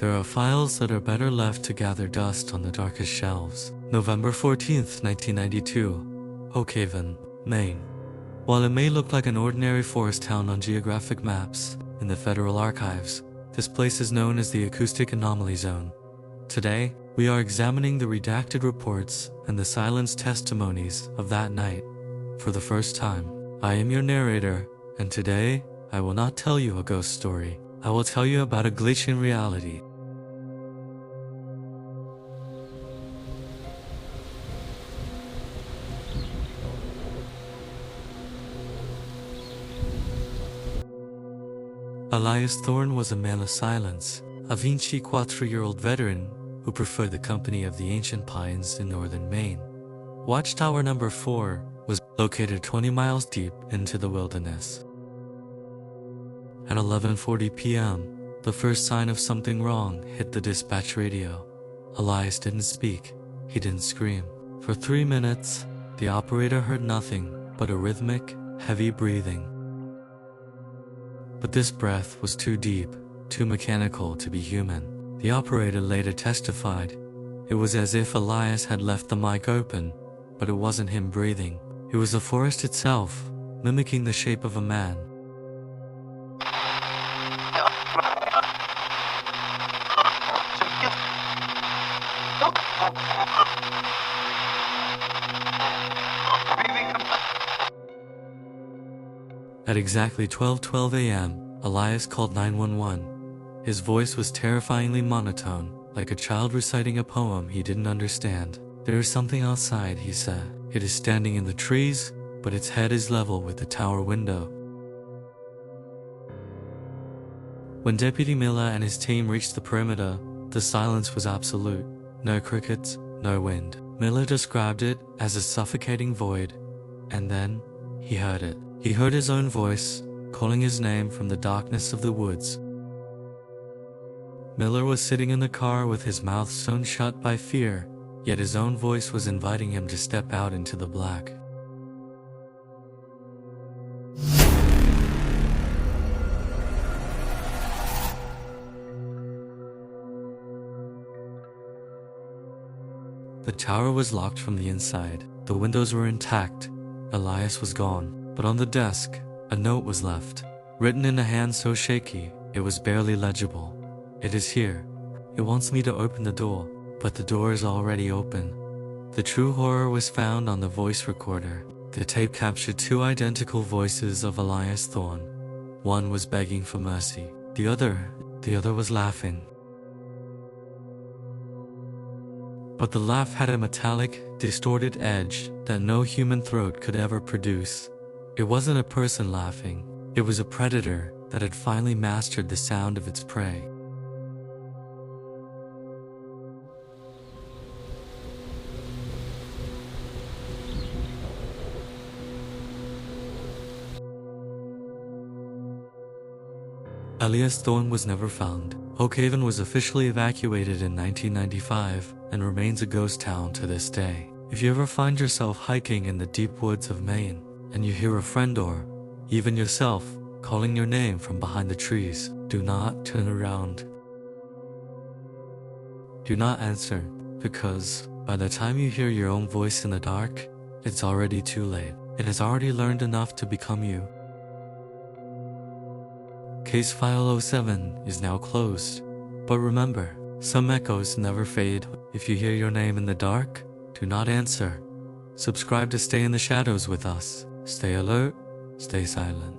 There are files that are better left to gather dust on the darkest shelves. November 14th, 1992, Oakhaven, Maine. While it may look like an ordinary forest town on geographic maps, in the Federal Archives, this place is known as the Acoustic Anomaly Zone. Today, we are examining the redacted reports and the silenced testimonies of that night. For the first time, I am your narrator, and today, I will not tell you a ghost story. I will tell you about a glitch in reality. Elias Thorne was a man of silence, a 24-year-old veteran who preferred the company of the ancient pines in northern Maine. Watchtower number 4 was located 20 miles deep into the wilderness. At 11:40 p.m., the first sign of something wrong hit the dispatch radio. Elias didn't speak. He didn't scream. For 3 minutes, the operator heard nothing but a rhythmic, heavy breathing. But this breath was too deep, too mechanical to be human. The operator later testified. It was as if Elias had left the mic open, but it wasn't him breathing. It was the forest itself, mimicking the shape of a man. At exactly 12:12 a.m., Elias called 911. His voice was terrifyingly monotone, like a child reciting a poem he didn't understand. "There is something outside," he said. "It is standing in the trees, but its head is level with the tower window." When Deputy Miller and his team reached the perimeter, the silence was absolute. No crickets, no wind. Miller described it as a suffocating void, and then he heard it. He heard his own voice, calling his name from the darkness of the woods. Miller was sitting in the car with his mouth sewn shut by fear, yet his own voice was inviting him to step out into the black. The tower was locked from the inside. The windows were intact. Elias was gone. But on the desk, a note was left, written in a hand so shaky, it was barely legible. "It is here. It wants me to open the door, but the door is already open." The true horror was found on the voice recorder. The tape captured 2 identical voices of Elias Thorne. One was begging for mercy. The other was laughing. But the laugh had a metallic, distorted edge that no human throat could ever produce. It wasn't a person laughing. It was a predator that had finally mastered the sound of its prey. Elias Thorne was never found. Oakhaven was officially evacuated in 1995 and remains a ghost town to this day. If you ever find yourself hiking in the deep woods of Maine, and you hear a friend or even yourself calling your name from behind the trees, do not turn around. Do not answer, because by the time you hear your own voice in the dark, it's already too late. It has already learned enough to become you. Case File 07 is now closed, but remember, some echoes never fade. If you hear your name in the dark, do not answer. Subscribe to stay in the shadows with us. Stay alert, stay silent.